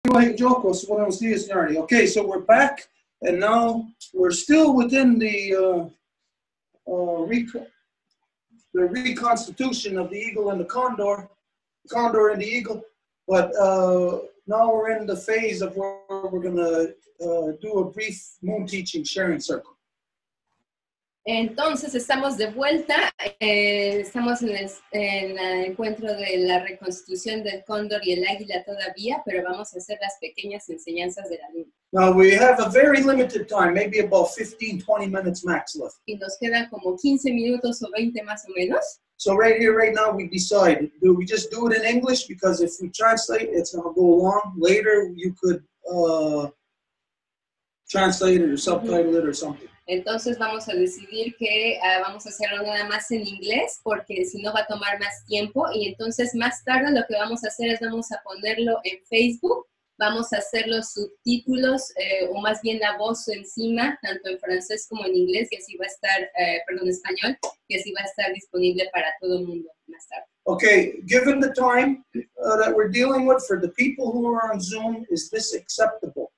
Buenos dias, Nardi. Okay, so we're back, and now we're still within the reconstitution of the eagle and the condor and the eagle, but now we're in the phase of where we're going to do a brief moon teaching sharing circle. Entonces estamos de vuelta, estamos en el encuentro de la reconstitución del cóndor y el águila todavía, pero vamos a hacer las pequeñas enseñanzas de la luna. Now we have a very limited time, maybe about 15-20 minutes max left. Y nos quedan como 15 minutos o 20 más o menos. So right here, right now, we decide, do we just do it in English? Because if we translate, it's going to go long. Later, you could translate it or subtitle it or something. Entonces vamos a decidir que vamos a hacerlo nada más en inglés, porque si no va a tomar más tiempo, y entonces más tarde lo que vamos a hacer es vamos a ponerlo en Facebook, vamos a hacer los subtítulos, o más bien la voz encima, tanto en francés como en inglés, y así va a estar, español, y así va a estar disponible para todo el mundo más tarde. Okay, given the time that we're dealing with, for the people who are on Zoom, is this acceptable?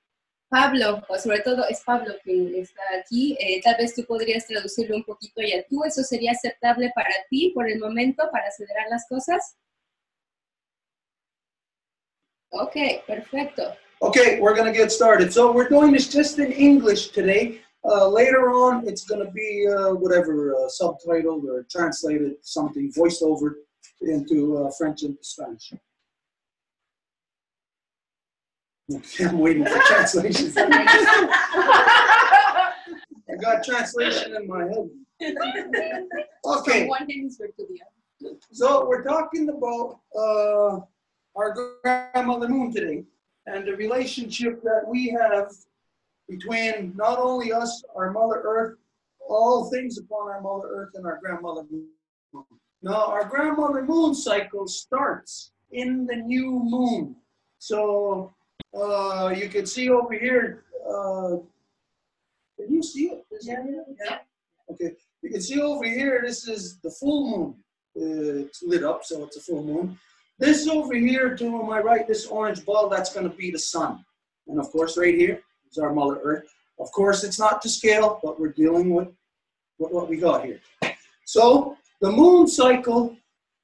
Pablo, o sobre todo es Pablo quien está aquí, tal vez tú podrías traducirlo un poquito ya tú, ¿eso sería aceptable para ti por el momento, para acelerar las cosas? Ok, perfecto. Okay, we're going to get started. So we're doing this just in English today. Later on, it's going to be whatever, subtitled or translated, something, voiced over into French and Spanish. Okay, I'm waiting for translation. I got translation in my head. Okay. From one hemisphere to the other. So we're talking about our grandmother moon today, and the relationship that we have between not only us, our Mother Earth, all things upon our Mother Earth, and our grandmother moon. Now, our grandmother moon cycle starts in the new moon. So you can see over here, can you see it? Yeah. Okay, you can see over here, this is the full moon. It's lit up, so it's a full moon. This over here to my right, this orange ball, that's going to be the sun. And of course, right here is our Mother Earth. Of course, it's not to scale, but we're dealing with what we got here. So the moon cycle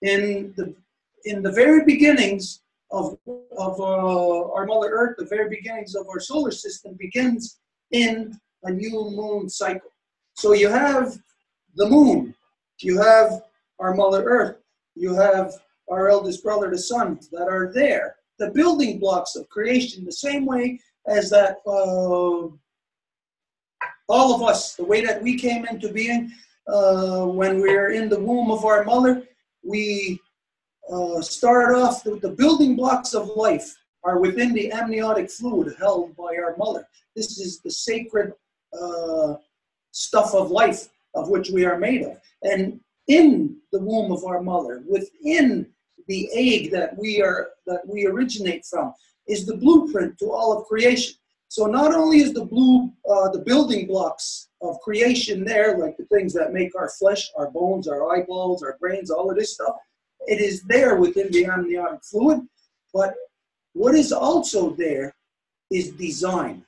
in the very beginnings of our Mother Earth, the very beginnings of our solar system, begins in a new moon cycle. So you have the moon, you have our Mother Earth, you have our eldest brother, the sun, that are there, the building blocks of creation, the same way as that all of us, the way that we came into being when we're in the womb of our mother, we start off with the building blocks of life are within the amniotic fluid held by our mother. This is the sacred stuff of life of which we are made of. And in the womb of our mother, within the egg that we originate from, is the blueprint to all of creation. So not only is the building blocks of creation there, like the things that make our flesh, our bones, our eyeballs, our brains, all of this stuff, it is there within the amniotic fluid, but what is also there is design.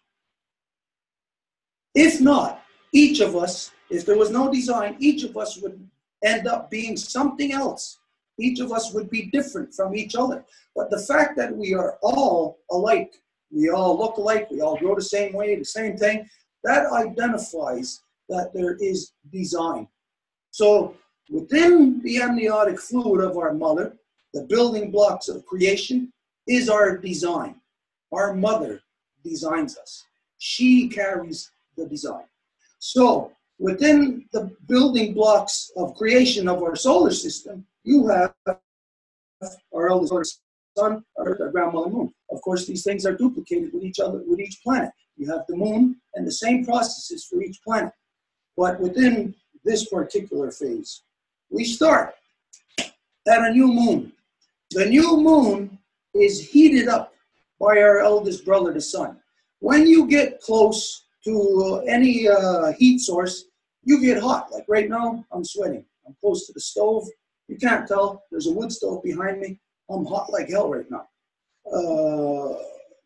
If not, each of us, if there was no design, each of us would end up being something else. Each of us would be different from each other. But the fact that we are all alike, we all look alike, we all grow the same way, the same thing, that identifies that there is design. So within the amniotic fluid of our mother, the building blocks of creation is our design. Our mother designs us. She carries the design. So within the building blocks of creation of our solar system, you have our eldest sun, our grandmother moon. Of course, these things are duplicated with each other, with each planet. You have the moon and the same processes for each planet. But within this particular phase, we start at a new moon. The new moon is heated up by our eldest brother, the sun. When you get close to any heat source, you get hot. Like right now, I'm sweating. I'm close to the stove. You can't tell. There's a wood stove behind me. I'm hot like hell right now.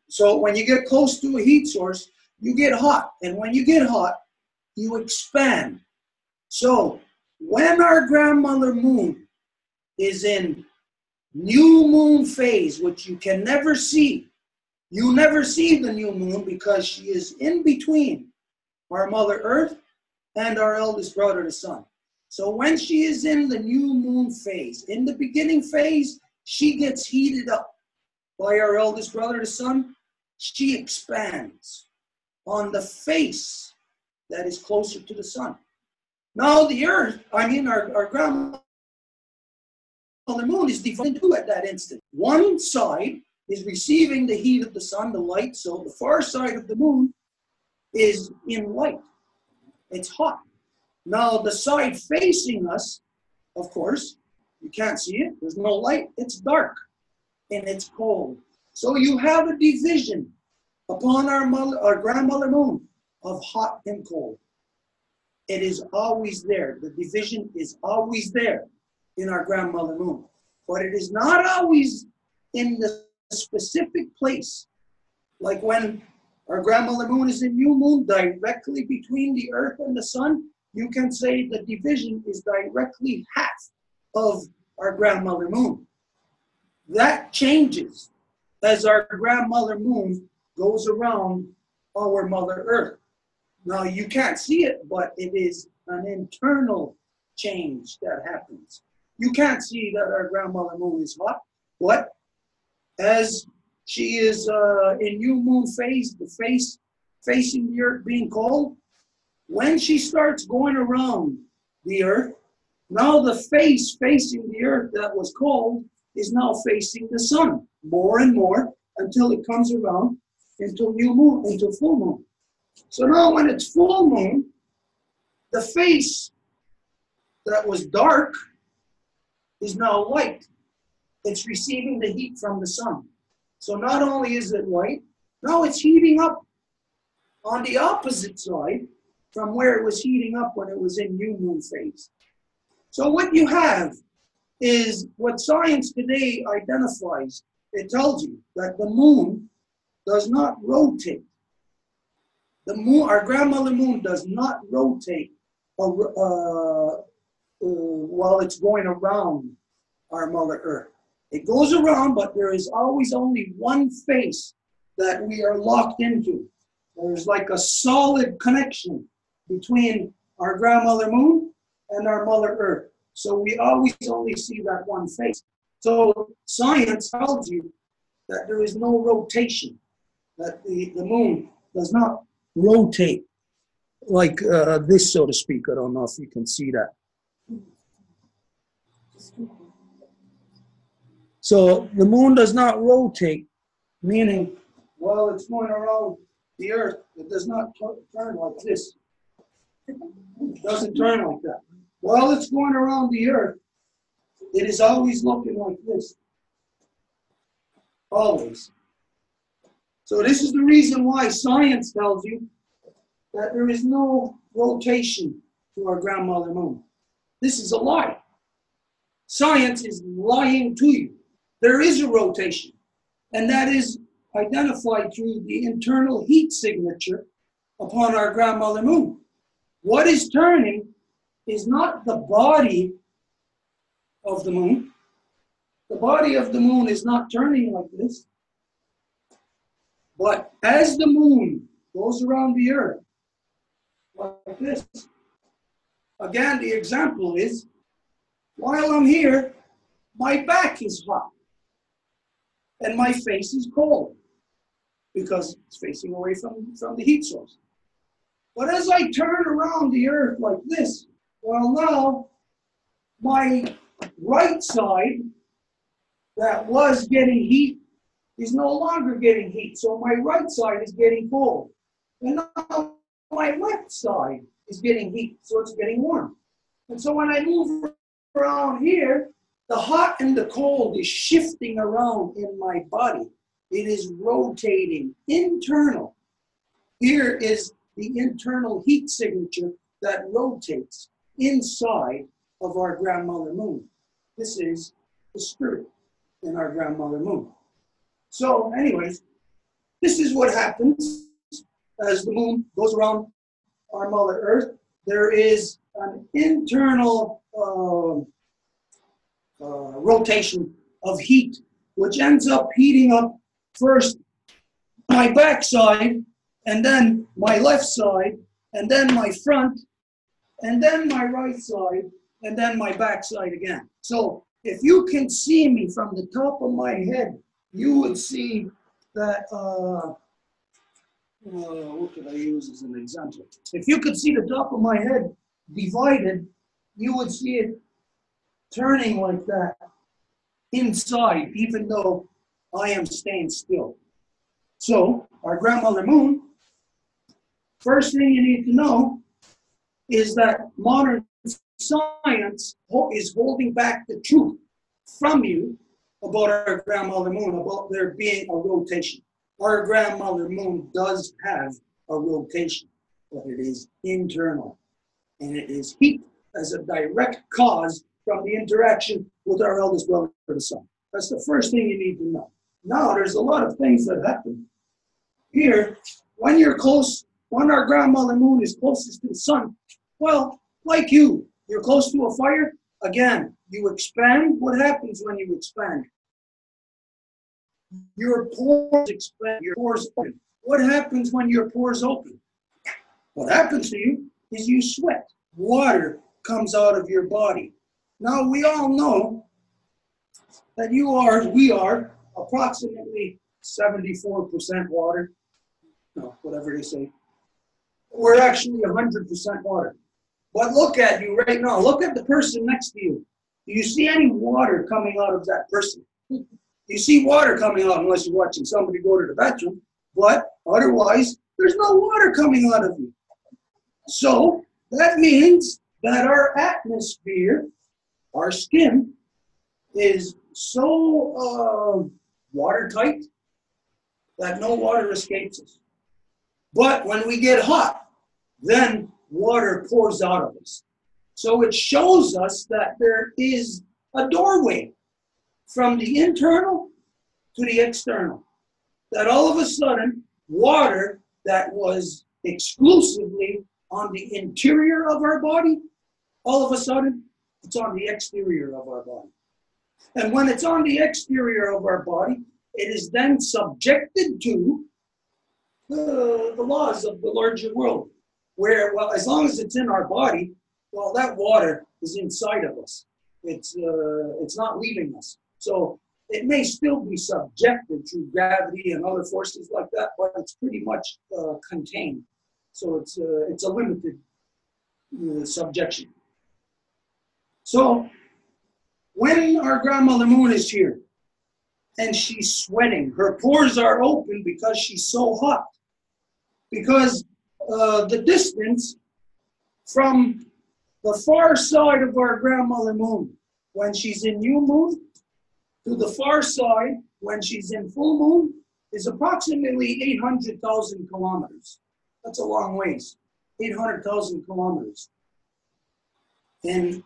So when you get close to a heat source, you get hot. And when you get hot, you expand. So when our grandmother moon is in new moon phase, which you can never see, you never see the new moon because she is in between our Mother Earth and our eldest brother, the sun. So when she is in the new moon phase, in the beginning phase, she gets heated up by our eldest brother, the sun. She expands on the face that is closer to the sun. Now the earth, our grandmother moon is divided in two at that instant. One side is receiving the heat of the sun, the light, so the far side of the moon is in light. It's hot. Now the side facing us, of course, you can't see it, there's no light, it's dark and it's cold. So you have a division upon our grandmother moon of hot and cold. It is always there. The division is always there in our grandmother moon. But it is not always in the specific place. Like when our grandmother moon is in new moon, directly between the earth and the sun, you can say the division is directly half of our grandmother moon. That changes as our grandmother moon goes around our Mother Earth. Now you can't see it, but it is an internal change that happens. You can't see that our grandmother moon is hot, but as she is in new moon phase, the face facing the earth being cold, when she starts going around the earth, now the face facing the earth that was cold is now facing the sun more and more until it comes around into new moon, into full moon. So now when it's full moon, the face that was dark is now light. It's receiving the heat from the sun. So not only is it light, now it's heating up on the opposite side from where it was heating up when it was in new moon phase. So what you have is what science today identifies. It tells you that the moon does not rotate. The moon, our grandmother moon, does not rotate while it's going around our Mother Earth. It goes around, but there is always only one face that we are locked into. There's like a solid connection between our grandmother moon and our Mother Earth. So we always only see that one face. So science tells you that there is no rotation, that the moon does not rotate like this, so to speak. I don't know if you can see that. So the moon does not rotate, meaning while it's going around the earth, it does not turn like this. It doesn't turn like that. While it's going around the earth, it is always looking like this. Always. So this is the reason why science tells you that there is no rotation to our grandmother moon. This is a lie. Science is lying to you. There is a rotation, and that is identified through the internal heat signature upon our grandmother moon. What is turning is not the body of the moon. The body of the moon is not turning like this. But as the moon goes around the earth, like this, again, the example is, while I'm here, my back is hot and my face is cold because it's facing away from the heat source. But as I turn around the earth like this, well, now my right side that was getting heat is no longer getting heat. So my right side is getting cold. And now my left side is getting heat, so it's getting warm. And so when I move around here, the hot and the cold is shifting around in my body. It is rotating internal. Here is the internal heat signature that rotates inside of our grandmother moon. This is the spirit in our grandmother moon. So anyways, this is what happens as the moon goes around our Mother Earth. There is an internal rotation of heat, which ends up heating up first my backside, and then my left side, and then my front, and then my right side, and then my backside again. So if you can see me from the top of my head, you would see that, what could I use as an example? If you could see the top of my head divided, you would see it turning like that inside, even though I am staying still. So our grandmother moon, first thing you need to know is that modern science is holding back the truth from you about our grandmother moon, about there being a rotation. Our grandmother moon does have a rotation, but it is internal, and it is heat as a direct cause from the interaction with our eldest brother, the sun. That's the first thing you need to know. Now, there's a lot of things that happen. Here, when you're close, when our grandmother moon is closest to the sun, well, like you're close to a fire, again, you expand. What happens when you expand? Your pores expand, your pores open. What happens when your pores open? What happens to you is you sweat. Water comes out of your body. Now, we all know that we are approximately 74% water, no, whatever they say. We're actually 100% water. But look at you right now. Look at the person next to you. Do you see any water coming out of that person? You see water coming out unless you're watching somebody go to the bathroom. But otherwise, there's no water coming out of you. So that means that our atmosphere, our skin, is so watertight that no water escapes us. But when we get hot, then water pours out of us. So it shows us that there is a doorway from the internal to the external. That all of a sudden, water that was exclusively on the interior of our body, all of a sudden, it's on the exterior of our body. And when it's on the exterior of our body, it is then subjected to the laws of the larger world, where, well, as long as it's in our body, well, that water is inside of us. It's not leaving us. So it may still be subjected through gravity and other forces like that, but it's pretty much contained. So it's a limited subjection. So when our grandmother moon is here and she's sweating, her pores are open because she's so hot. Because the distance from the far side of our grandmother moon when she's in new moon to the far side when she's in full moon is approximately 800,000 kilometers. That's a long ways, 800,000 kilometers. And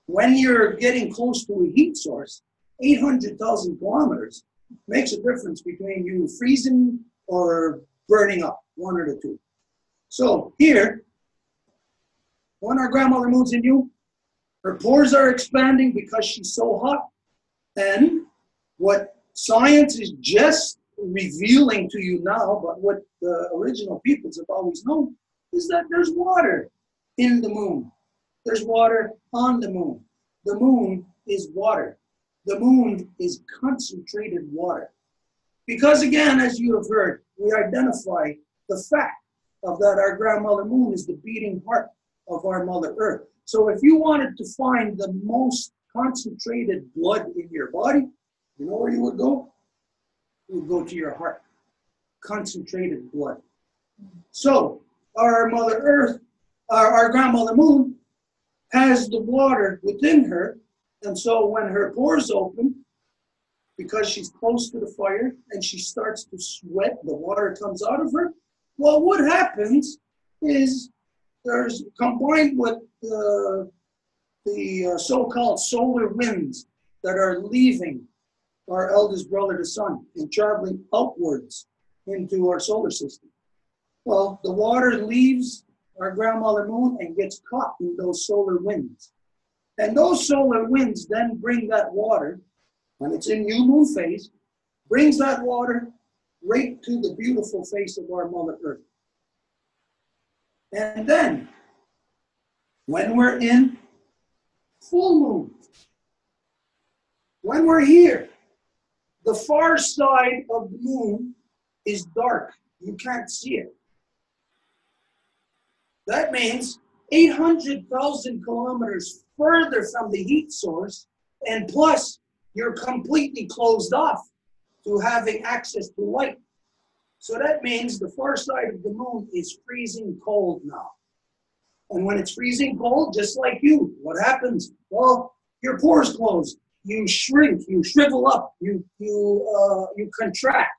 when you're getting close to a heat source, 800,000 kilometers makes a difference between you freezing or burning up, one or the two. So here, when our grandmother moves in you, her pores are expanding because she's so hot. And what science is just revealing to you now, but what the original peoples have always known, is that there's water in the moon. There's water on the moon. The moon is water. The moon is concentrated water. Because again, as you have heard, we identify the fact of that our grandmother moon is the beating heart of our Mother Earth. So if you wanted to find the most concentrated blood in your body, you know where you would go? You would go to your heart. Concentrated blood. So our Mother Earth, our grandmother moon, has the water within her, and so when her pores open, because she's close to the fire and she starts to sweat, the water comes out of her. Well, what happens is there's combined with the so-called solar winds that are leaving our eldest brother, the sun, and traveling outwards into our solar system. Well, the water leaves our grandmother moon and gets caught in those solar winds. And those solar winds then bring that water, when it's in new moon phase, brings that water right to the beautiful face of our Mother Earth. And then, when we're in full moon, when we're here, the far side of the moon is dark. You can't see it. That means 800,000 kilometers further from the heat source, and plus you're completely closed off to having access to light. So that means the far side of the moon is freezing cold now. And when it's freezing cold, just like you, what happens? Well, your pores close, you shrink, you shrivel up, you contract.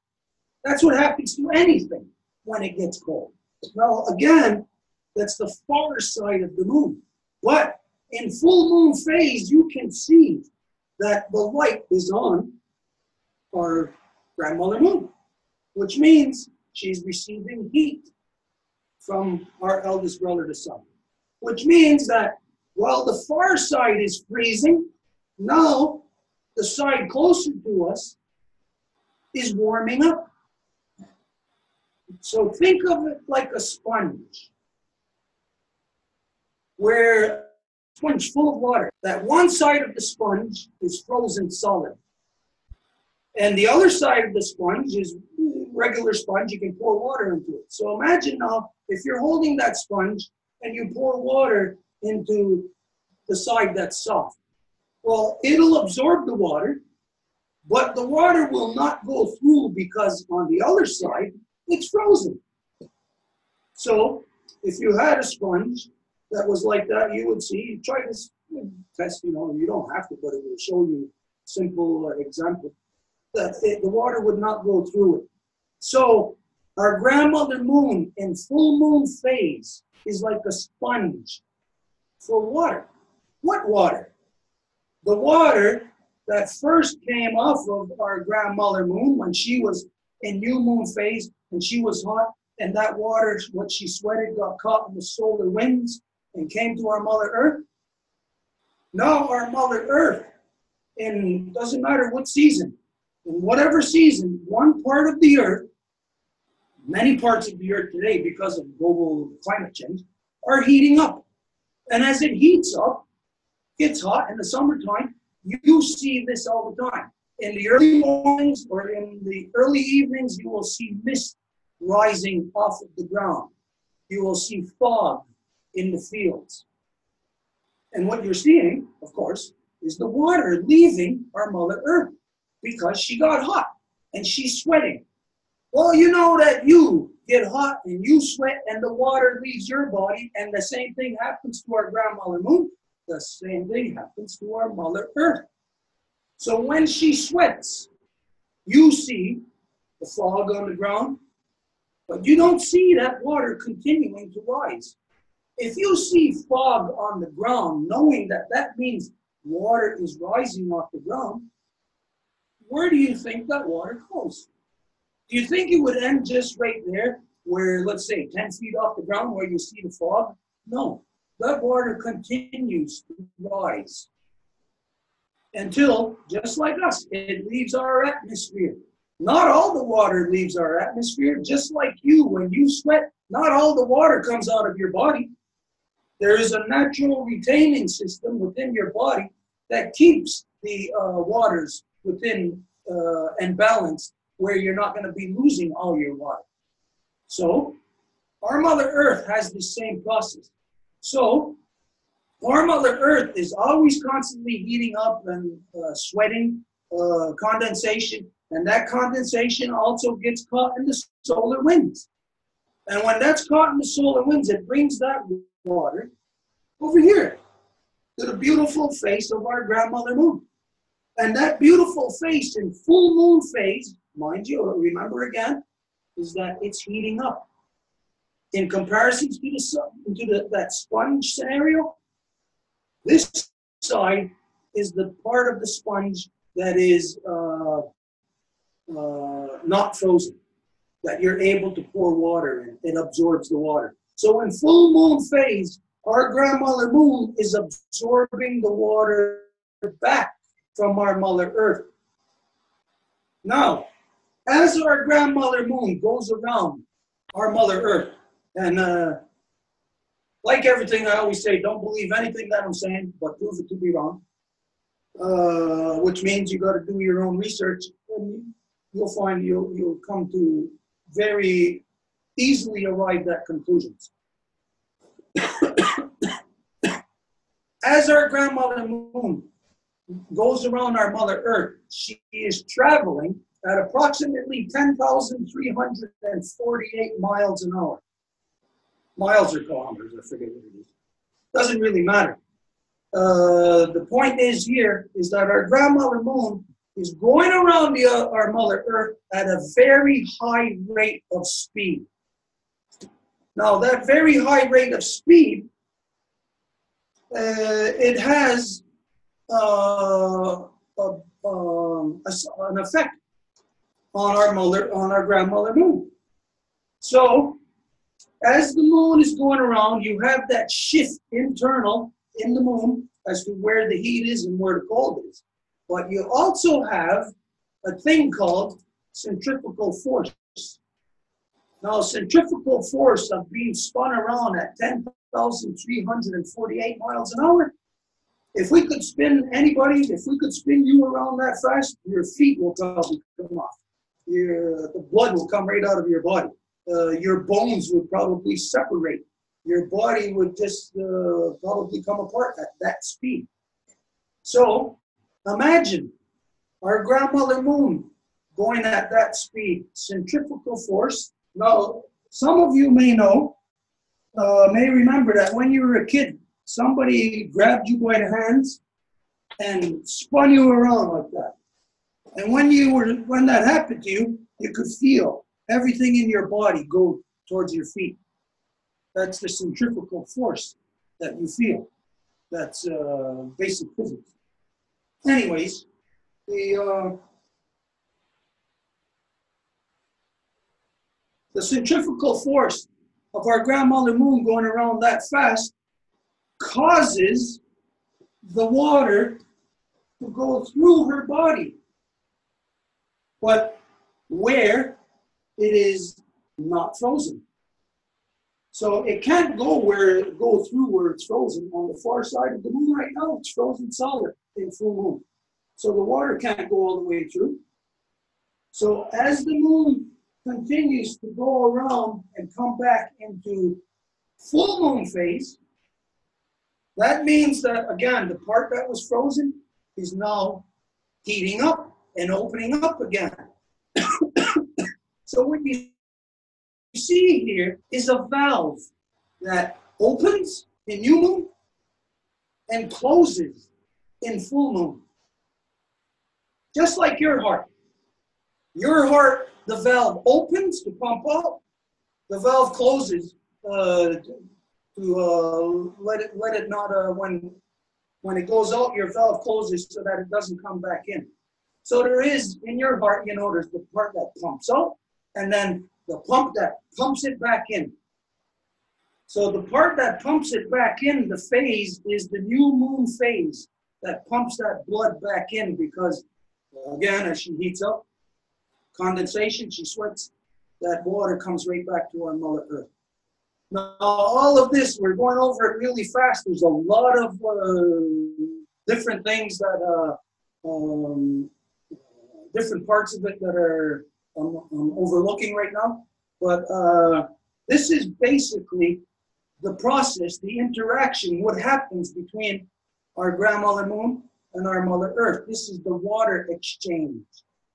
That's what happens to anything when it gets cold. Well, again, that's the far side of the moon. But in full moon phase, you can see that the light is on our grandmother moon, which means she's receiving heat from our eldest brother, the sun. Which means that while the far side is freezing, now the side closer to us is warming up. So think of it like a sponge, where a sponge full of water, that one side of the sponge is frozen solid. And the other side of the sponge is regular sponge, you can pour water into it. So imagine now, if you're holding that sponge and you pour water into the side that's soft. Well, it'll absorb the water, but the water will not go through because on the other side, it's frozen. So if you had a sponge that was like that, you would see, try this test, you don't have to, but it will show you a simple example, that the water would not go through it. So our grandmother moon in full moon phase is like a sponge for water. What water? The water that first came off of our grandmother moon when she was in new moon phase and she was hot, and that water, what she sweated, got caught in the solar winds and came to our Mother Earth. Now our Mother Earth, doesn't matter what season, in whatever season, one part of the Earth, many parts of the Earth today, because of global climate change, are heating up. And as it heats up, gets hot in the summertime, you see this all the time. In the early mornings or in the early evenings, you will see mist rising off of the ground. You will see fog in the fields. And what you're seeing, of course, is the water leaving our Mother Earth because she got hot and she's sweating. Well, you know that you get hot and you sweat and the water leaves your body, and the same thing happens to our grandmother moon. The same thing happens to our Mother Earth. So when she sweats, you see the fog on the ground, but you don't see that water continuing to rise. If you see fog on the ground, knowing that that means water is rising off the ground, where do you think that water goes? Do you think it would end just right there, where, let's say, 10 feet off the ground where you see the fog? No, that water continues to rise until, just like us, it leaves our atmosphere. Not all the water leaves our atmosphere, just like you. When you sweat, not all the water comes out of your body. There is a natural retaining system within your body that keeps the waters within and balanced, where you're not going to be losing all your water. So our Mother Earth has the same process. So our Mother Earth is always constantly heating up and sweating, condensation, and that condensation also gets caught in the solar winds. And when that's caught in the solar winds, it brings that water over here to the beautiful face of our grandmother moon. And that beautiful face in full moon phase, mind you, remember again, is that it's heating up. In comparison to the sun, that sponge scenario, this side is the part of the sponge that is not frozen. that you're able to pour water in. It absorbs the water. So in full moon phase, our grandmother moon is absorbing the water back from our Mother Earth. Now, as our grandmother moon goes around our Mother Earth, and like everything I always say, don't believe anything that I'm saying, but prove it to be wrong, which means you got to do your own research, and you'll find you'll come to very easily arrive at conclusions. As our grandmother moon goes around our Mother Earth, she is traveling at approximately 10,348 miles an hour. Miles or kilometers, I forget what it is. Doesn't really matter. The point is here is that our grandmother moon is going around our Mother Earth at a very high rate of speed. Now, that very high rate of speed, it has an effect on our grandmother moon. So, as the moon is going around, you have that shift internal in the moon as to where the heat is and where the cold is. But you also have a thing called centrifugal force. Now, centrifugal force of being spun around at 10,348 miles an hour, if we could spin anybody, if we could spin you around that fast, your feet will probably come off. The blood will come right out of your body. Your bones would probably separate. Your body would just probably come apart at that speed. So imagine our grandmother moon going at that speed, centrifugal force. Now, some of you may know, may remember that when you were a kid, somebody grabbed you by the hands and spun you around like that. And when that happened to you, you could feel everything in your body go towards your feet. That's the centrifugal force that you feel. That's basic physics. Anyways, the centrifugal force of our grandmother moon going around that fast causes the water to go through her body, but where it is not frozen. So it can't go through where it's frozen. On the far side of the moon right now, it's frozen solid in full moon. So the water can't go all the way through. So as the moon continues to go around and come back into full moon phase, that means that, again, the part that was frozen is now heating up and opening up again. So what you see here is a valve that opens in new moon and closes in full moon. Just like your heart. Your heart, the valve opens to pump out, the valve closes to let it not, when it goes out, your valve closes so that it doesn't come back in. So there is, in your heart, there's the part that pumps out, and then the pump that pumps it back in. So the part that pumps it back in, the phase, is the new moon phase that pumps that blood back in because, again, as she heats up, condensation, she sweats, that water comes right back to our Mother Earth. Now, all of this, we're going over it really fast. There's a lot of different things that, different parts of it that are I'm overlooking right now. But this is basically the process, the interaction, what happens between our grandmother moon and our Mother Earth. This is the water exchange.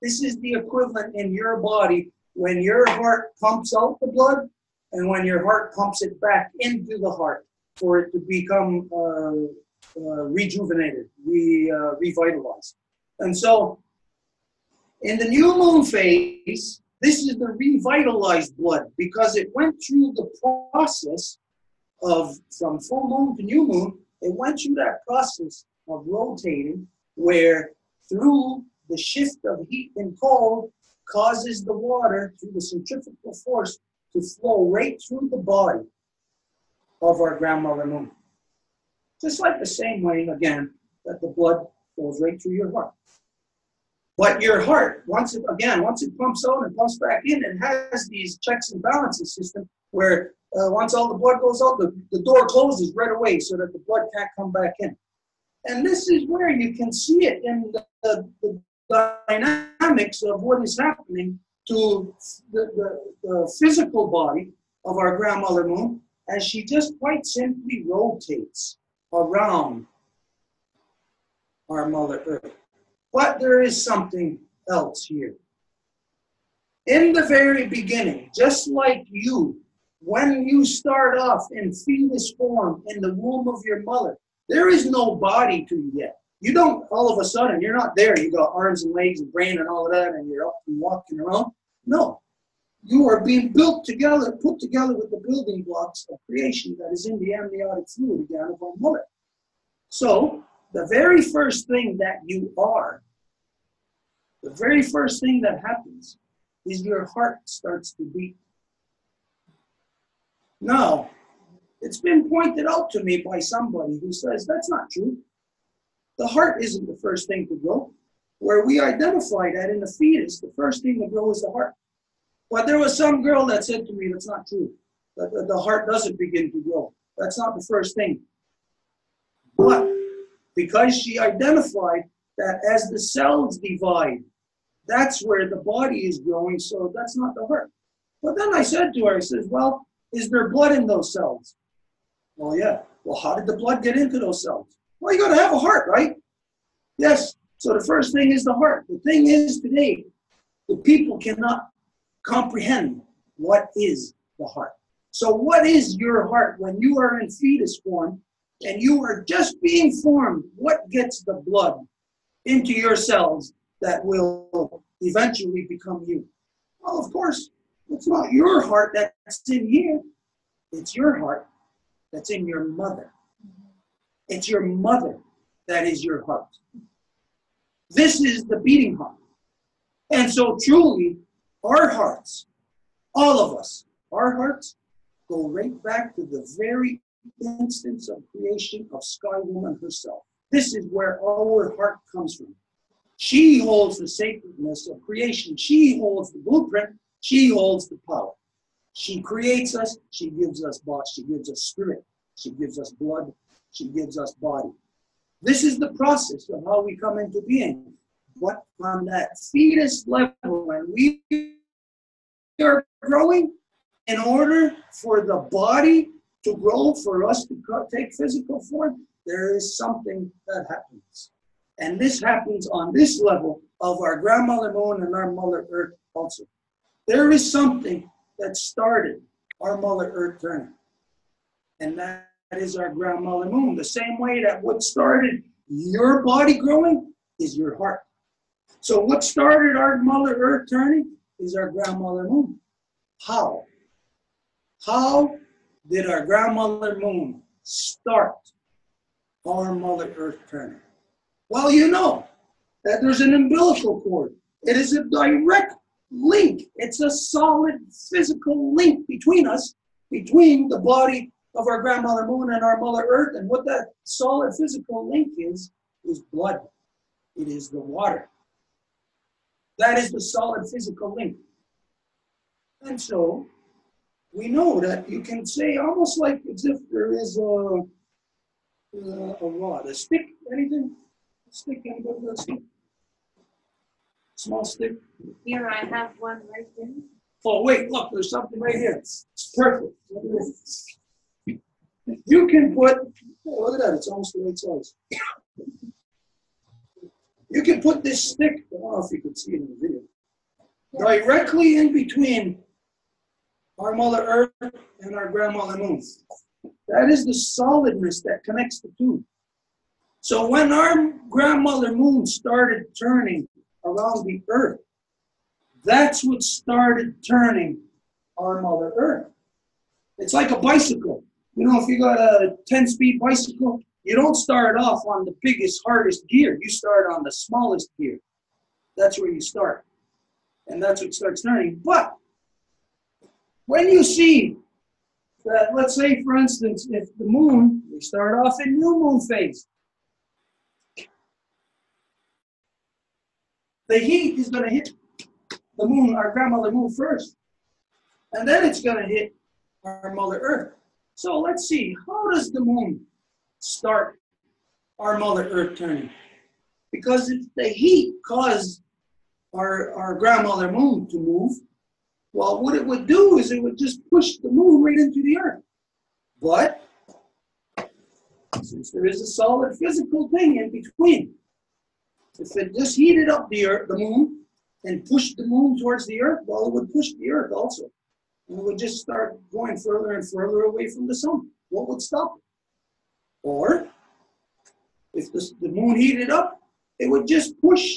This is the equivalent in your body when your heart pumps out the blood and when your heart pumps it back into the heart for it to become rejuvenated, revitalized. And so in the new moon phase, this is the revitalized blood because it went through the process of, from full moon to new moon, it went through that process of rotating where through the shift of heat and cold causes the water through the centrifugal force to flow right through the body of our grandmother moon. Just like the same way, again, that the blood flows right through your heart. But your heart, once it pumps out and pumps back in, it has these checks and balances system where once all the blood goes out, the door closes right away so that the blood can't come back in. And this is where you can see it in the dynamics of what is happening to the physical body of our grandmother moon as she just quite simply rotates around our Mother Earth. But there is something else here. In the very beginning, just like you, when you start off in fetus form in the womb of your mother, there is no body to you yet. You don't, all of a sudden, you're not there. You got arms and legs and brain and all of that, and you're up and walking around. No. You are being built together, put together with the building blocks of creation that is in the amniotic fluid again of our mother. So, the very first thing that you are, the very first thing that happens is your heart starts to beat. Now, it's been pointed out to me by somebody who says that's not true. The heart isn't the first thing to grow. Where we identify that in the fetus, the first thing to grow is the heart. But there was some girl that said to me that's not true. That the heart doesn't begin to grow. That's not the first thing. But because she identified that as the cells divide, that's where the body is growing, so that's not the heart. But then I said to her, I said, well, is there blood in those cells? Well, yeah. Well, how did the blood get into those cells? Well, you got to have a heart, right? Yes. So the first thing is the heart. The thing is today, the people cannot comprehend what is the heart. So what is your heart when you are in fetus form and you are just being formed? What gets the blood into your cells that will eventually become you? Well, of course, it's not your heart that's in here. It's your heart that's in your mother. It's your mother that is your heart. This is the beating heart. And so truly, our hearts, all of us, our hearts go right back to the very instance of creation of Sky Woman herself. This is where our heart comes from. She holds the sacredness of creation. She holds the blueprint. She holds the power. She creates us. She gives us body. She gives us spirit. She gives us blood. She gives us body. This is the process of how we come into being. But on that fetus level, when we are growing, in order for the body to grow, for us to take physical form, there is something that happens. And this happens on this level of our grandmother moon and our Mother Earth also. There is something that started our Mother Earth turning. And that is our grandmother moon. The same way that what started your body growing is your heart. So what started our Mother Earth turning is our grandmother moon. How? How did our grandmother moon start our Mother Earth turning? Well, you know that there's an umbilical cord. It is a direct link. It's a solid physical link between us, between the body of our grandmother moon and our Mother Earth. And what that solid physical link is blood. It is the water. That is the solid physical link. And so we know that you can say almost like as if there is a rod, a stick, anything? A stick, anybody got a stick? Small stick. Here I have one right there. Oh, wait, look, there's something right here. It's perfect. Look at this. You can put, oh, look at that, it's almost the right size. You can put this stick, I don't know if you can see it in the video, directly in between our Mother Earth and our grandmother moon. That is the solidness that connects the two. So when our grandmother moon started turning around the earth, that's what started turning our Mother Earth. It's like a bicycle. You know, if you got a 10-speed bicycle, you don't start off on the biggest, hardest gear. You start on the smallest gear. That's where you start. And that's what starts turning. But when you see that, let's say, for instance, if the moon, we start off in new moon phase, the heat is going to hit the moon, our grandmother moon first. And then it's going to hit our Mother Earth. So let's see, how does the moon start our Mother Earth turning? Because if the heat caused our grandmother moon to move, well, what it would do is it would just push the moon right into the Earth. But since there is a solid physical thing in between, if it just heated up the Earth, the moon, and pushed the moon towards the Earth, well, it would push the Earth also. And it would just start going further and further away from the sun. What would stop it? Or, if the moon heated up, it would just push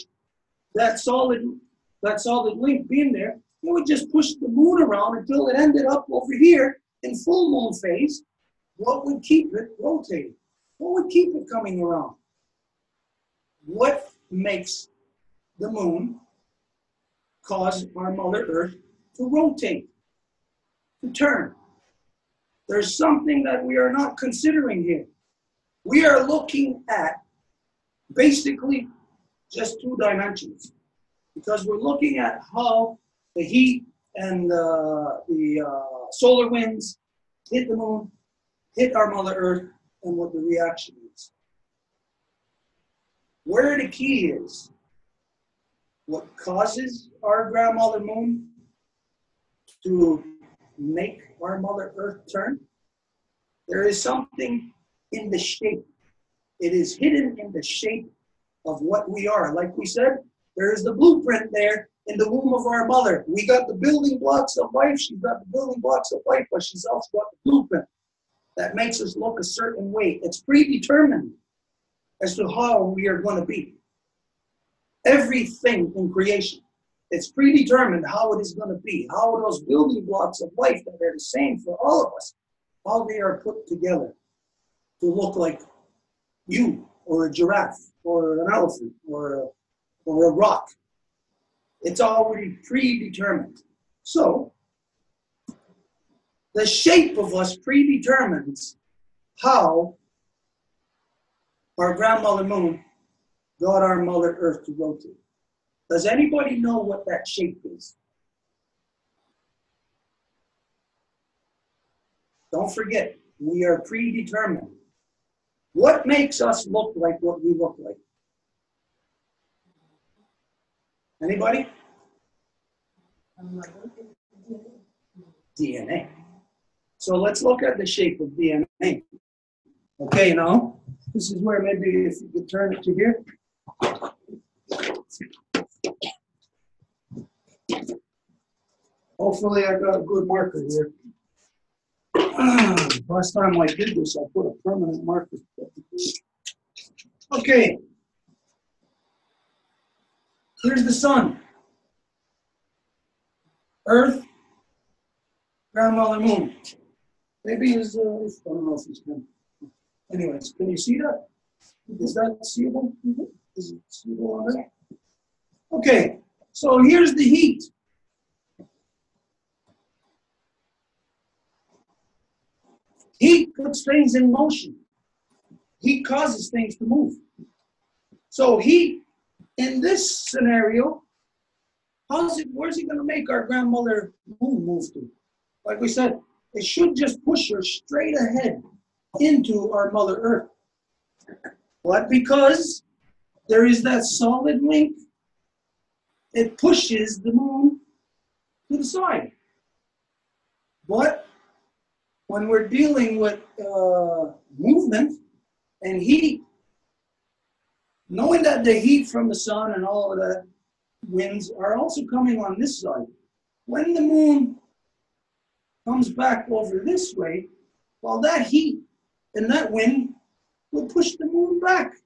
that solid link being there, it would just push the moon around until it ended up over here in full moon phase. What would keep it rotating? What would keep it coming around? What makes the moon cause our Mother Earth to rotate, to turn? There's something that we are not considering here. We are looking at basically just two dimensions, because we're looking at how the heat and the solar winds hit the moon, hit our Mother Earth, and what the reaction is. Where the key is, what causes our grandmother moon to make our Mother Earth turn? There is something in the shape. It is hidden in the shape of what we are. Like we said, there is the blueprint there in the womb of our mother. We got the building blocks of life. She's got the building blocks of life, but she's also got the blueprint that makes us look a certain way. It's predetermined as to how we are going to be. Everything in creation, it's predetermined how it is going to be, how those building blocks of life that are the same for all of us, how they are put together to look like you, or a giraffe, or an elephant, or a rock. It's already predetermined. So, the shape of us predetermines how our grandmother moon got our Mother Earth to rotate. Does anybody know what that shape is? Don't forget, we are predetermined. What makes us look like what we look like? Anybody? DNA. So let's look at the shape of DNA. Okay, now, this is where maybe if you could turn it to here. Hopefully I got a good marker here. Last time I did this, I put a permanent marker. Okay. Here's the sun. Earth, grandmother moon. Maybe is I don't know if he's coming. Anyways, can you see that? Is that seeable? Is it seeable on there? Okay, so here's the heat. Heat puts things in motion. Heat causes things to move. So heat, in this scenario, where's it going to make our grandmother moon move to? Like we said, it should just push her straight ahead into our Mother Earth. But because there is that solid link, it pushes the moon to the side. But when we're dealing with movement and heat, knowing that the heat from the sun and all of that winds are also coming on this side, when the moon comes back over this way, well, that heat and that wind will push the moon back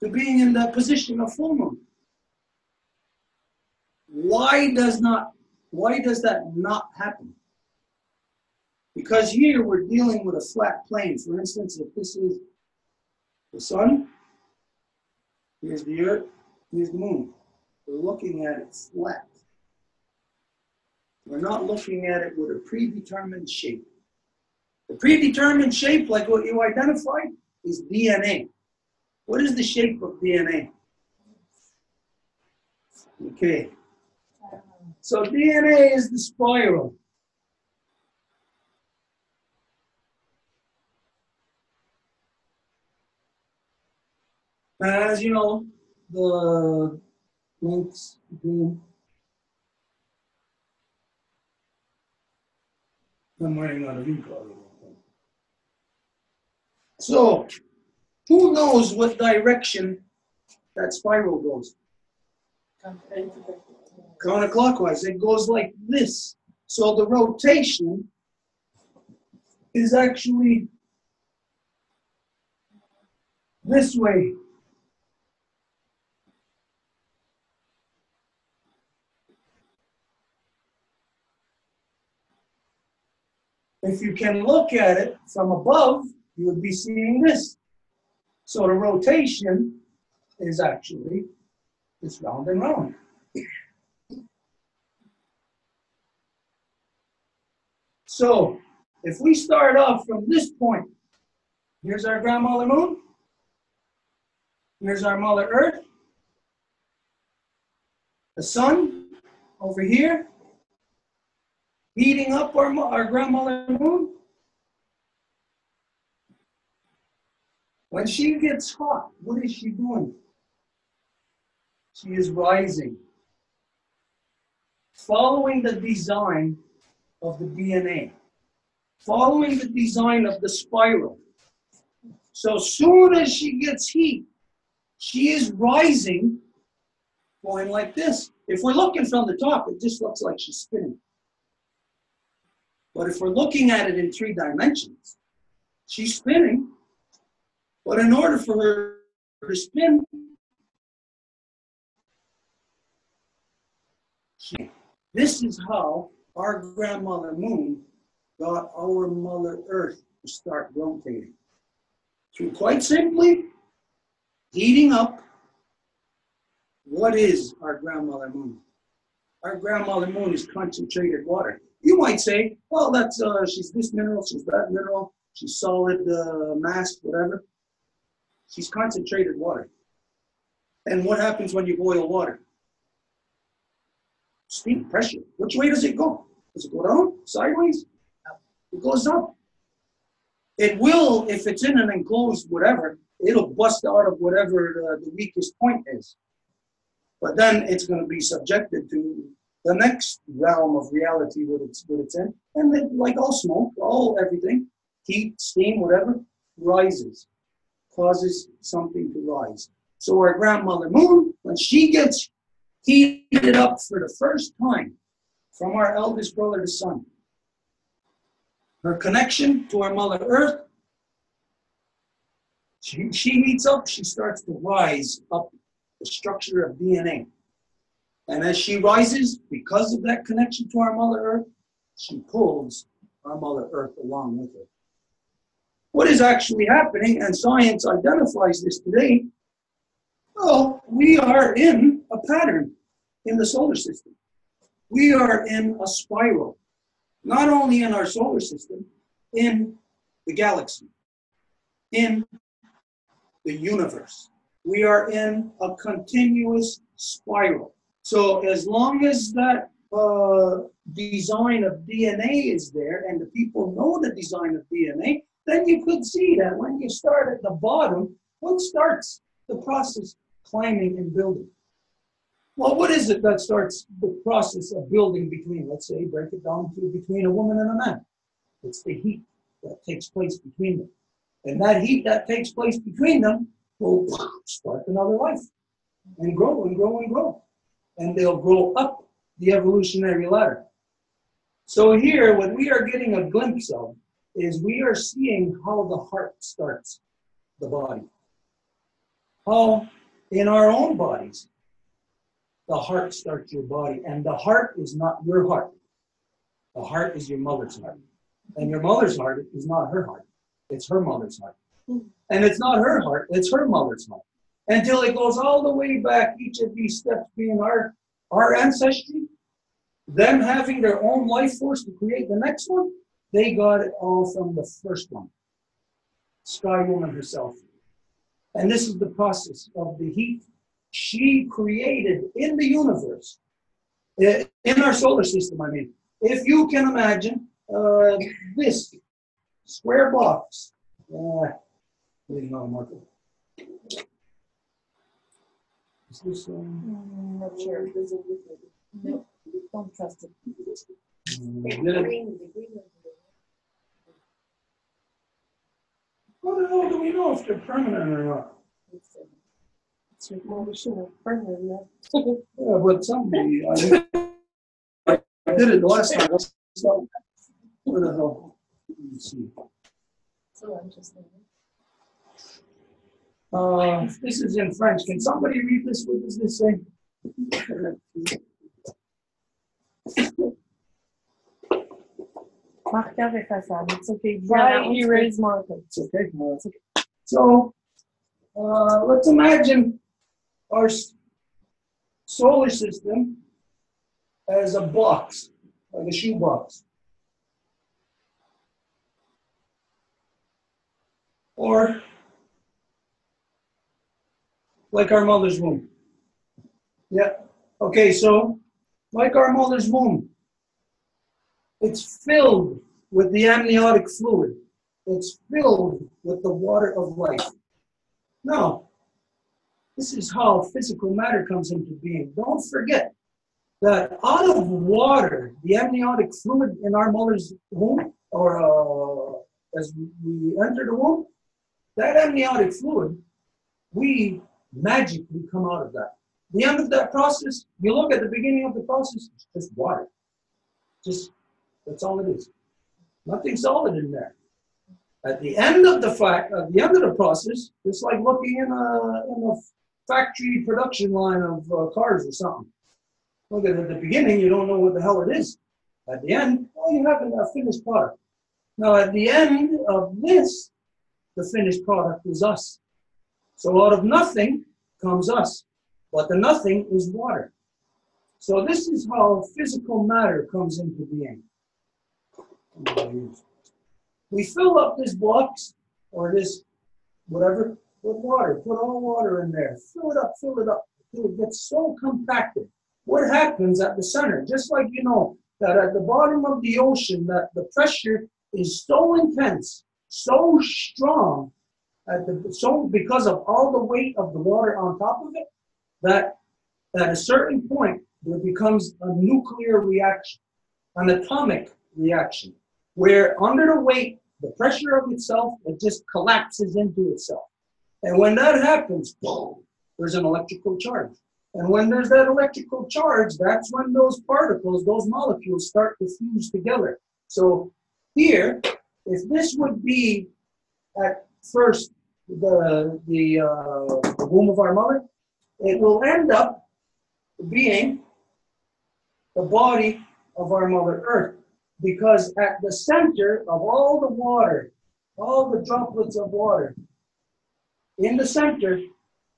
to being in that position of full moon. Why does that not happen? Because here we're dealing with a flat plane. For instance, if this is the sun, here's the earth, here's the moon. We're looking at it flat. We're not looking at it with a predetermined shape. The predetermined shape, like what you identified, is DNA. What is the shape of DNA? Okay. So DNA is the spiral. As you know, the links between. I'm running out of ink already. So, who knows what direction that spiral goes? Counterclockwise. It goes like this. So the rotation is actually this way. If you can look at it from above, you would be seeing this. So the rotation is actually this round and round. So if we start off from this point, here's our grandmother moon, here's our mother earth, the sun over here, heating up our grandmother moon. When she gets hot, what is she doing? She is rising, following the design of the DNA, following the design of the spiral. So soon as she gets heat, she is rising, going like this. If we're looking from the top, it just looks like she's spinning. But if we're looking at it in 3 dimensions, she's spinning. But in order for her to spin, this is how our grandmother moon got our mother earth to start rotating. Through quite simply heating up. What is our grandmother moon? Our grandmother moon is concentrated water. You might say, well, that's she's this mineral, she's that mineral, she's solid mass, whatever. She's concentrated water. And what happens when you boil water? Steam, pressure. Which way does it go? Does it go down, sideways? It goes up. It will, if it's in an enclosed whatever, it'll bust out of whatever the weakest point is. But then it's going to be subjected to the next realm of reality that it's in. And then, like all smoke, all everything, heat, steam, whatever, rises, causes something to rise. So our grandmother moon, when she gets heated up for the first time from our eldest brother, the sun, her connection to our mother earth, she heats up, she starts to rise up the structure of DNA. And as she rises, because of that connection to our mother earth, she pulls our mother earth along with her. What is actually happening, and science identifies this today, well, we are in a pattern in the solar system. We are in a spiral, not only in our solar system, in the galaxy, in the universe. We are in a continuous spiral. So as long as that design of DNA is there and the people know the design of DNA, then you could see that when you start at the bottom, what starts the process? Climbing and building. Well, what is it that starts the process of building between, let's say, break it down to between a woman and a man? It's the heat that takes place between them. And that heat that takes place between them will spark another life and grow and grow and grow. And they'll grow up the evolutionary ladder. So here, what we are getting a glimpse of is we are seeing how the heart starts the body. How in our own bodies, the heart starts your body. And the heart is not your heart. The heart is your mother's heart. And your mother's heart is not her heart. It's her mother's heart. And it's not her heart, it's her mother's heart. until it goes all the way back, each of these steps being our ancestry, them having their own life force to create the next one, they got it all from the first one, Sky Woman herself. And this is the process of the heat she created in the universe, in our solar system, I mean. If you can imagine this square box, Marco. Is this Not sure. No, don't trust it. How the hell do we know if they're permanent or not? Well, we should have permanent. Yeah, but somebody, I did it the last time. So, where the hell? Let me see. So interesting. This is in French. Can somebody read this? What does this say? Marker effaçable. It's okay. Yeah, Dry erase marker. It's okay. It's okay. So, let's imagine our solar system as a box, like a shoe box. Or like our mother's womb. Yeah. Okay, so like our mother's womb, it's filled with the amniotic fluid. It's filled with the water of life. Now, this is how physical matter comes into being. Don't forget that out of water, the amniotic fluid in our mother's womb, or as we enter the womb, that amniotic fluid, we magically come out of that. The end of that process, you look at the beginning of the process, it's just water. Just, that's all it is. Nothing solid in there. At the end of the process, it's like looking in a factory production line of cars or something. Look at the beginning, you don't know what the hell it is. At the end, oh, you have a finished product. Now, at the end of this, the finished product is us. So out of nothing comes us, but the nothing is water. So this is how physical matter comes into being. We fill up this box, or this whatever, with water. Put all water in there. Fill it up till it gets so compacted. What happens at the center? Just like you know that at the bottom of the ocean, that the pressure is so intense, so strong, because of all the weight of the water on top of it, that at a certain point there becomes a nuclear reaction, an atomic reaction, where under the weight, the pressure of itself, it just collapses into itself. And when that happens, boom, there's an electrical charge. And when there's that electrical charge, that's when those particles, those molecules start to fuse together. So here, if this would be at first the womb of our mother, it will end up being the body of our Mother Earth. Because at the center of all the water, all the droplets of water, in the center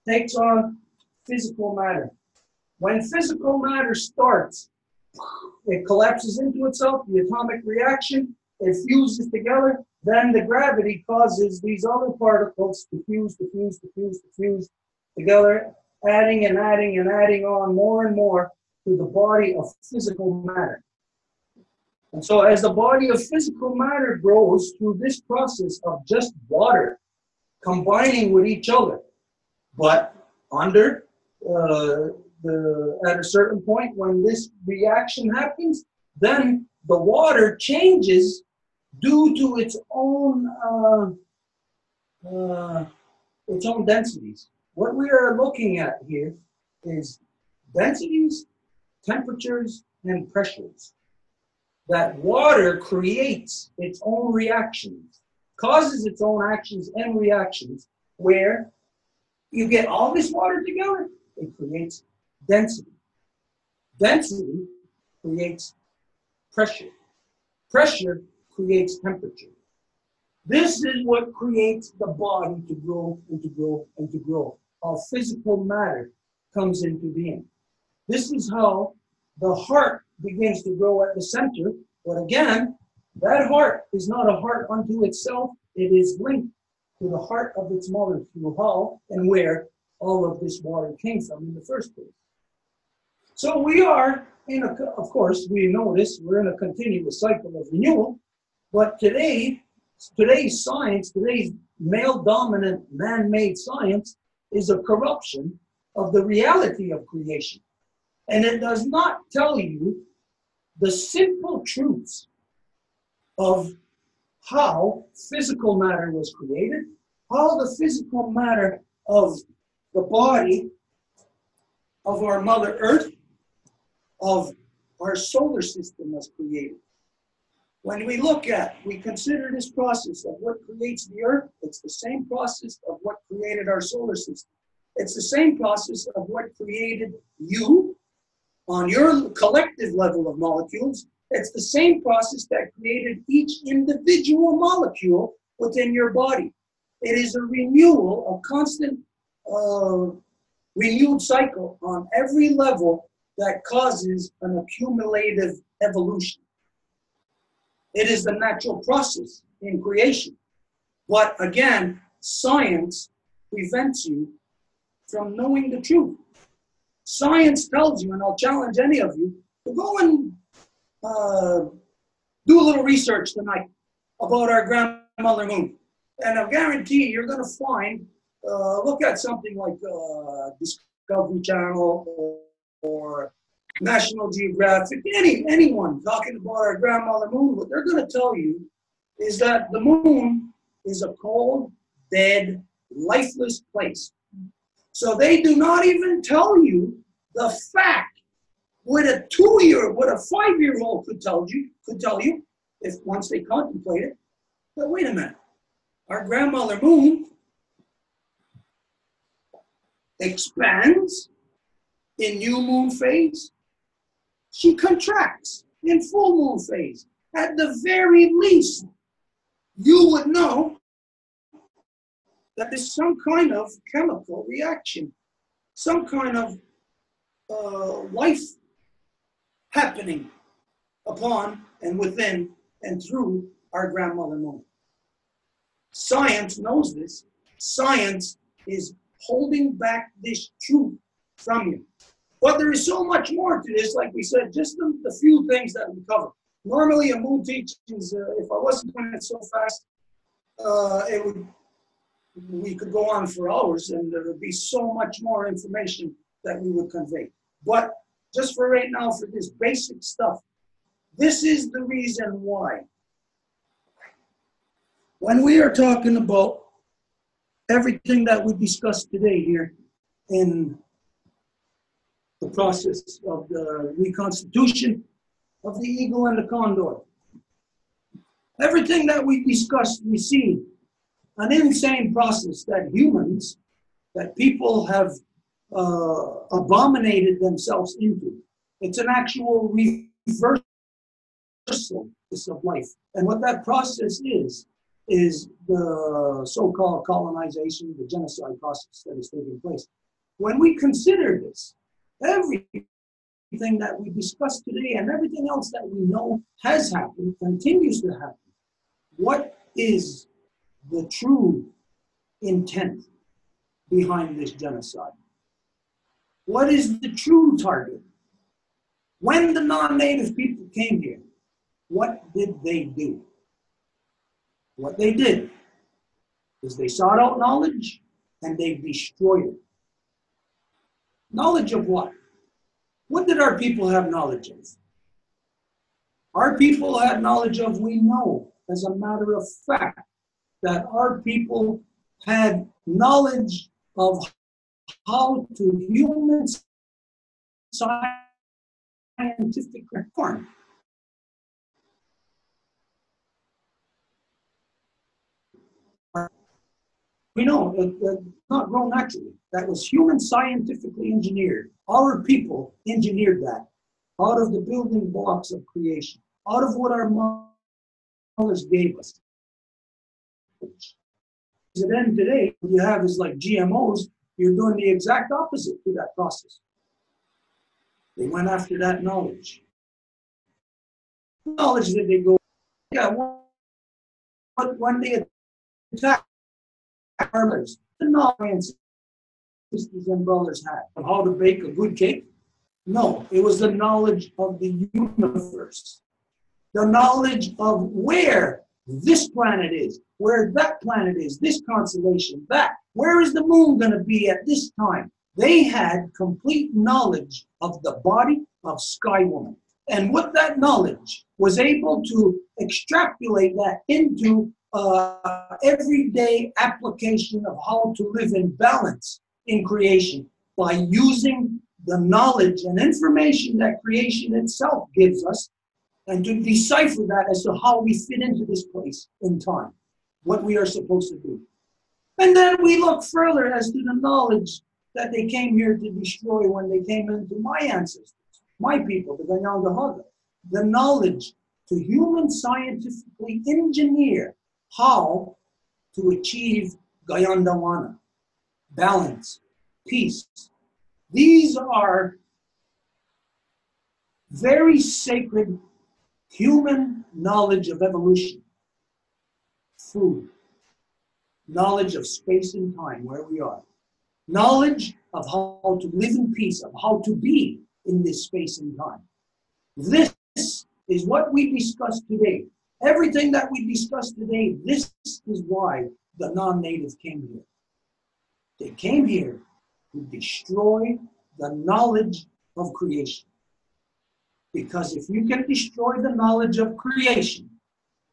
takes on physical matter. When physical matter starts, it collapses into itself, the atomic reaction, it fuses together, then the gravity causes these other particles to fuse together, adding and adding and adding on more and more to the body of physical matter. And so as the body of physical matter grows through this process of just water combining with each other, but under at a certain point when this reaction happens, then the water changes due to its own densities. What we are looking at here is densities, temperatures, and pressures. That water creates its own reactions, causes its own actions and reactions, where you get all this water together, it creates density. Density creates pressure. Pressure creates temperature. This is what creates the body to grow and to grow and to grow. of physical matter comes into being. This is how the heart begins to grow at the center. But again, that heart is not a heart unto itself. It is linked to the heart of its mother through how and where all of this water came from in the first place. So we are in a, of course, we know this, we're in a continuous cycle of renewal. But today's science, today's male-dominant, man-made science is a corruption of the reality of creation. And it does not tell you the simple truths of how physical matter was created, how the physical matter of the body of our Mother Earth, of our solar system was created. When we look at, we consider this process of what creates the Earth, it's the same process of what created our solar system. It's the same process of what created you on your collective level of molecules. It's the same process that created each individual molecule within your body. It is a renewal, a constant renewed cycle on every level that causes an accumulative evolution. It is the natural process in creation. But again, science prevents you from knowing the truth. Science tells you, and I'll challenge any of you, to go and do a little research tonight about our grandmother moon. And I guarantee you're going to find, look at something like Discovery Channel or National Geographic, anyone talking about our grandmother moon, what they're going to tell you is that the moon is a cold, dead, lifeless place. So they do not even tell you the fact what a 5-year-old could tell you, if once they contemplate it. But wait a minute, our grandmother moon expands in new moon phase. She contracts in full moon phase. At the very least, you would know that there's some kind of chemical reaction, some kind of life happening upon and within and through our grandmother moon. Science knows this. Science is holding back this truth from you. But there is so much more to this, like we said, just the few things that we cover. Normally, a moon teachings, if I wasn't doing it so fast, we could go on for hours, and there would be so much more information that we would convey. But just for right now, for this basic stuff, this is the reason why. When we are talking about everything that we discussed today here in the process of the reconstitution of the eagle and the condor, everything that we discussed, we see an insane process that humans, that people have abominated themselves into. It's an actual reversal of life. And what that process is the so-called colonization, the genocide process that is taking place. When we consider this, everything that we discussed today and everything else that we know has happened, continues to happen, what is the true intent behind this genocide? What is the true target? When the non-native people came here, what did they do? What they did is they sought out knowledge and they destroyed it. Knowledge of what? What did our people have knowledge of? Our people had knowledge of, we know, as a matter of fact, that our people had knowledge of how to human scientific reform. We know it not grown naturally. That was human scientifically engineered. Our people engineered that out of the building blocks of creation, out of what our mothers gave us. And then today, what you have is like GMOs, you're doing the exact opposite to that process. They went after that knowledge. Knowledge that they go, yeah, when they attack farmers, the knowledge sisters and brothers had of how to bake a good cake? No, it was the knowledge of the universe. The knowledge of where this planet is, where that planet is, this constellation, that. Where is the moon going to be at this time? They had complete knowledge of the body of Sky Woman. And with that knowledge, was able to extrapolate that into everyday application of how to live in balance in creation by using the knowledge and information that creation itself gives us, and to decipher that as to how we fit into this place in time, what we are supposed to do. And then we look further as to the knowledge that they came here to destroy when they came into my ancestors, my people, the Kanienkehaka. The knowledge to human scientifically engineer how to achieve Gayandawana, balance, peace. These are very sacred human knowledge of evolution, food, knowledge of space and time, where we are, knowledge of how to live in peace, of how to be in this space and time. This is what we discussed today. Everything that we discussed today, this is why the non-native came here. They came here to destroy the knowledge of creation. Because if you can destroy the knowledge of creation,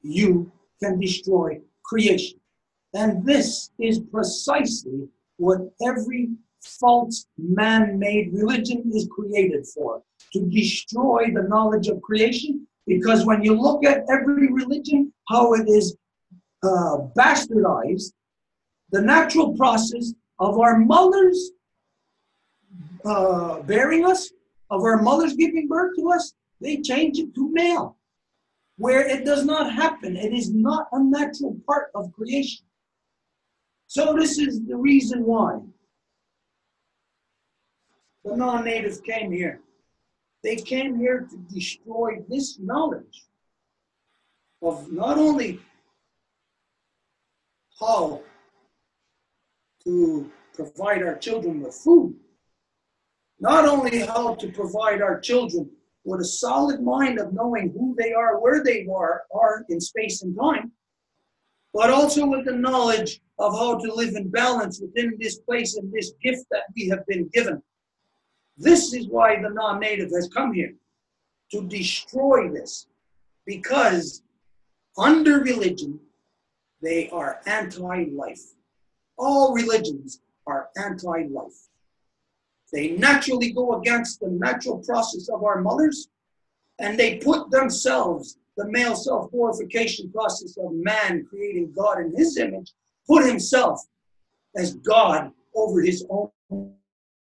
you can destroy creation. And this is precisely what every false man-made religion is created for, to destroy the knowledge of creation. Because when you look at every religion, how it is bastardized, the natural process of our mothers bearing us, of our mothers giving birth to us, they change it to male, where it does not happen. It is not a natural part of creation. So this is the reason why the non-natives came here. They came here to destroy this knowledge of not only how to provide our children with food, not only how to provide our children with a solid mind of knowing who they are, where they are in space and time, but also with the knowledge of how to live in balance within this place and this gift that we have been given. This is why the non-native has come here, to destroy this, because under religion, they are anti-life. All religions are anti-life. They naturally go against the natural process of our mothers, and they put themselves, the male self-glorification process of man creating God in his image, put himself as God over his own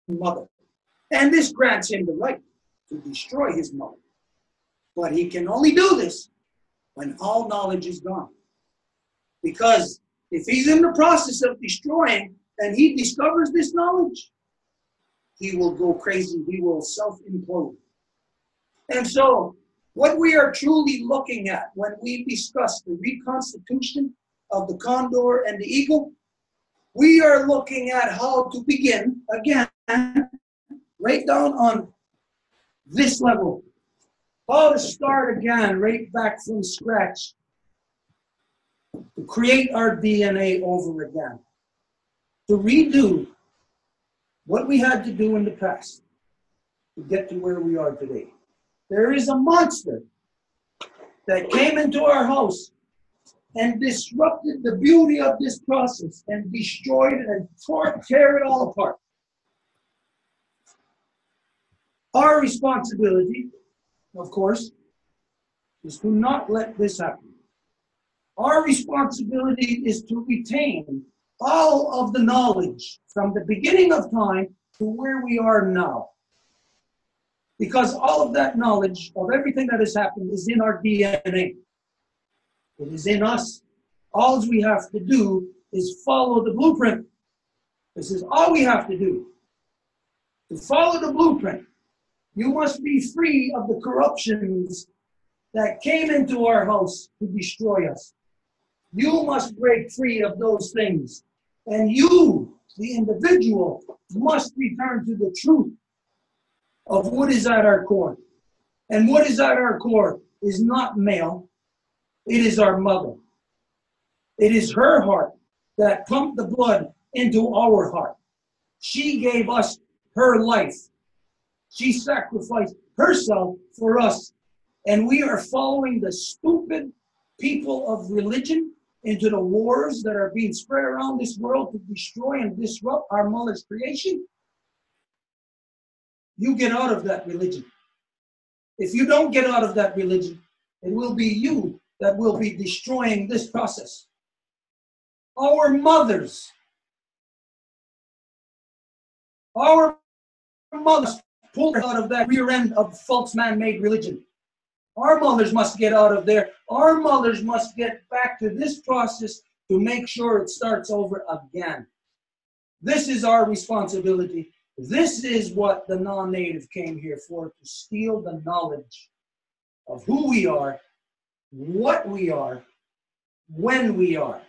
mother. And this grants him the right to destroy his mother. But he can only do this when all knowledge is gone. Because if he's in the process of destroying and he discovers this knowledge, he will go crazy, he will self-implode. And so, what we are truly looking at when we discuss the reconstitution of the condor and the eagle, we are looking at how to begin, again, right down on this level. How to start again, right back from scratch. To create our DNA over again. To redo what we had to do in the past to get to where we are today. There is a monster that came into our house and disrupted the beauty of this process and destroyed it and tear it all apart. Our responsibility, of course, is to not let this happen. Our responsibility is to retain all of the knowledge from the beginning of time to where we are now. Because all of that knowledge of everything that has happened is in our DNA. It is in us. All we have to do is follow the blueprint This is all we have to do. To follow the blueprint, you must be free of the corruptions that came into our house to destroy us. You must break free of those things. And you, the individual, must return to the truth of what is at our core. And what is at our core is not male. It is our mother. It is her heart that pumped the blood into our heart. She gave us her life. She sacrificed herself for us. And we are following the stupid people of religion into the wars that are being spread around this world to destroy and disrupt our mother's creation. You get out of that religion. If you don't get out of that religion, it will be you that will be destroying this process. Our mothers pulled out of that rear end of false man-made religion. Our mothers must get out of there. Our mothers must get back to this process to make sure it starts over again. This is our responsibility. This is what the non-native came here for, to steal the knowledge of who we are, what we are, when we are.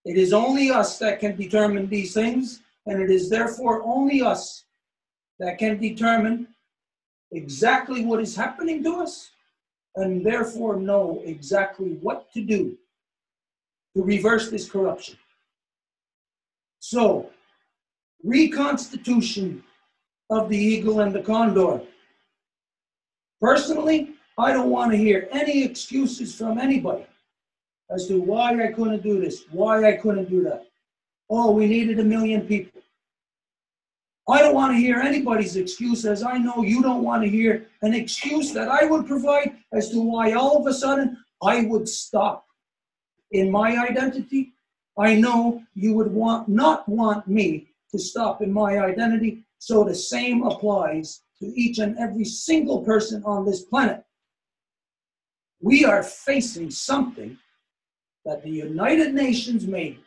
It is only us that can determine these things, and it is therefore only us that can determine exactly what is happening to us, and therefore know exactly what to do to reverse this corruption. So, reconstitution of the eagle and the condor. Personally, I don't want to hear any excuses from anybody as to why I couldn't do this, why I couldn't do that. Oh, we needed 1 million people. I don't want to hear anybody's excuse, as I know you don't want to hear an excuse that I would provide as to why all of a sudden I would stop in my identity. I know you would not want me to stop in my identity, so the same applies to each and every single person on this planet. We are facing something that the United Nations made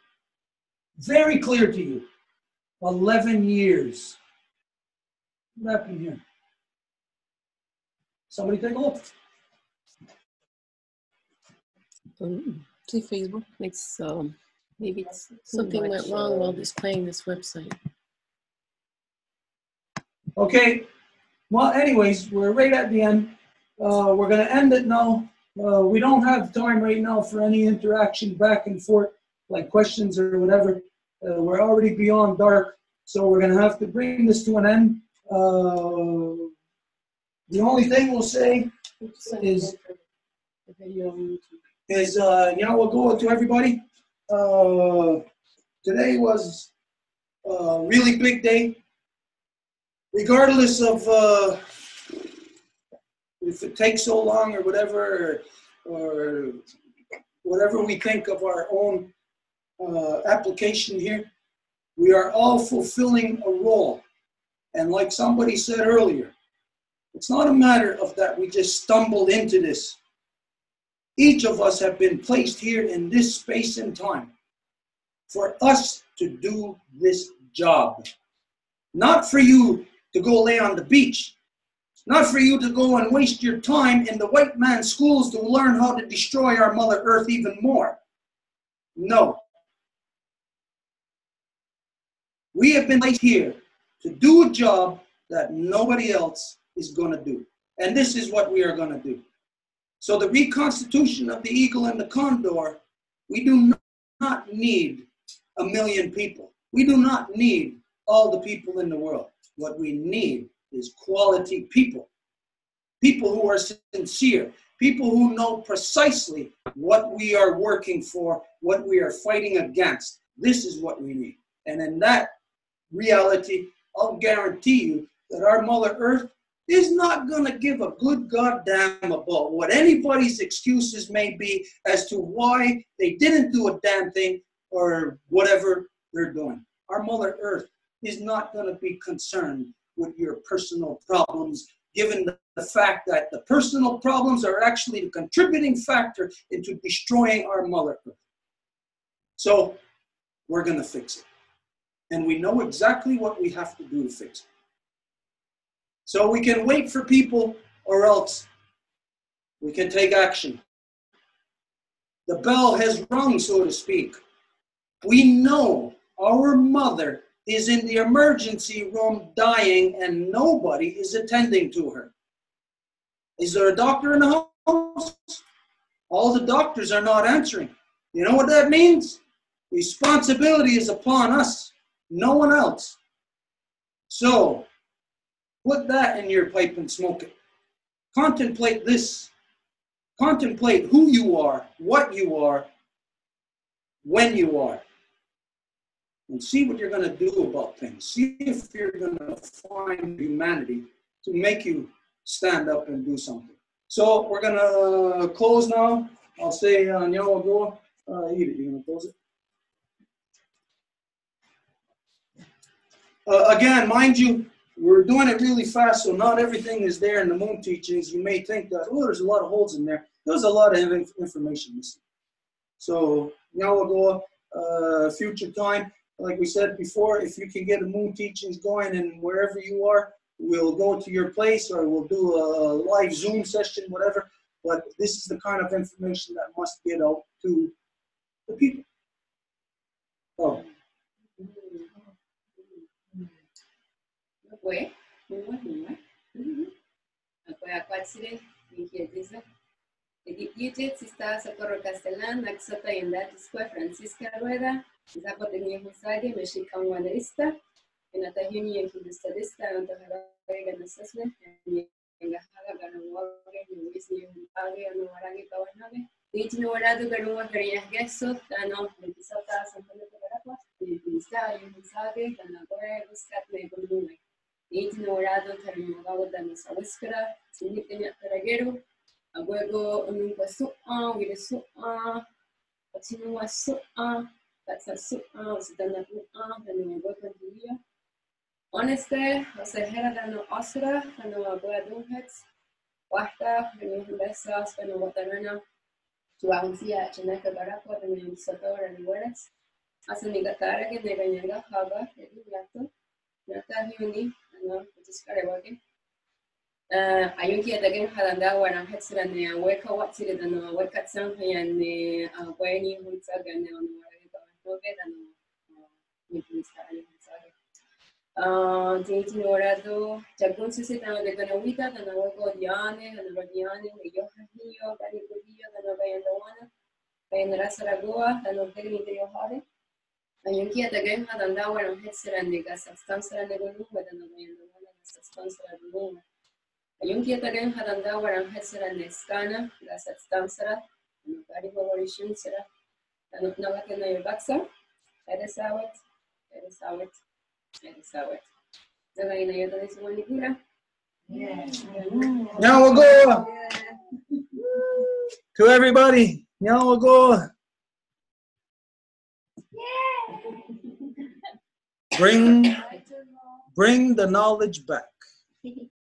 very clear to you. 11 years. What happened here? Somebody take a look. See Facebook. It's maybe it's something went wrong while displaying this website. Okay. Well, anyways, we're right at the end. We're going to end it now. We don't have time right now for any interaction back and forth, like questions or whatever. We're already beyond dark, so we're going to have to bring this to an end. The only thing we'll say is, we'll go to everybody. Today was a really big day. Regardless of if it takes so long or whatever we think of our own application here, we are all fulfilling a role. And like somebody said earlier, it's not a matter of that we just stumbled into this. Each of us have been placed here in this space and time for us to do this job. Not for you to go lay on the beach. Not for you to go and waste your time in the white man's schools to learn how to destroy our Mother Earth even more. No. We have been placed here to do a job that nobody else is going to do. And this is what we are going to do. So the reconstitution of the eagle and the condor, we do not need 1 million people. We do not need all the people in the world. What we need is quality people. People who are sincere. People who know precisely what we are working for, what we are fighting against. This is what we need. And in that reality, I'll guarantee you that our Mother Earth is not going to give a good goddamn about what anybody's excuses may be as to why they didn't do a damn thing or whatever they're doing. Our Mother Earth is not going to be concerned with your personal problems, given the fact that the personal problems are actually the contributing factor into destroying our Mother Earth. So we're going to fix it. And we know exactly what we have to do to fix it. So we can wait for people, or else we can take action. The bell has rung, so to speak. We know our mother is in the emergency room dying and nobody is attending to her. Is there a doctor in the house? All the doctors are not answering. You know what that means? Responsibility is upon us, no one else. So, put that in your pipe and smoke it. Contemplate this. Contemplate who you are, what you are, when you are. And see what you're going to do about things. See if you're going to find humanity to make you stand up and do something. So we're going to close now. I'll say, Nyawa go. Eat it. You're going to close it? Again, mind you, we're doing it really fast, so not everything is there in the moon teachings. You may think that, oh, there's a lot of holes in there. There's a lot of information missing. So, Nyawa go, future time. Like we said before, if you can get the moon teachings going and wherever you are, we'll go to your place or we'll do a live Zoom session, whatever. But this is the kind of information that must get out to the people. Oh. Edith está Socorro Castellán, Naxota y Andatisqua, Francisca Rueda, Zapotenia Musadi, Mexican Wanderista, and at a union to the Stadista and the Haragan assessment, and Kanienkehaka Traditional Council, and Waragi Kawanave. Each no Radu Garua Karia Gesso, Tano, and Sota, Santana Parapa, the Pista, Musadi, and Agora, Scat Neighborhood. Each no Radu Karimagawa than the Sawiskara, Significant Taragero. Abuelo nunca su'a, wira su'a, patinua su'a, katsa su'a, usitana su'a, danu abuelo kantilia. Honeste, osehera danu osra, danu abuelo dunhets, wahta, danu hembesas, danu watarana, tuahuncia, cheneka barako, danu satora niweres. Asanigatara, que neganyanga haba, edu yato, nata hiuni, danu, utiskarewagi. Ayunki again Halanda when I had said and wake up what did and wake up something and when you would say and on what and Tintin Orado, Jagun Sisita, the Ganawita, and I will go Diane and the Radiane, the Yohio, Banibudio, the Novayandawana, and Rasaragoa, and of Dignity of Hode. Ayunki again Halanda when I had said and the gas substance and the room with the Novayandawana, the substance of the room. Ayunki again had an hour and had said an escana, la substancia, and the very valorization, and of Navakana Baxa, that is how it, that is how it, that is how it. The Vaina is one Nigura. Now we'll go to everybody. Now we'll go. Bring the knowledge back.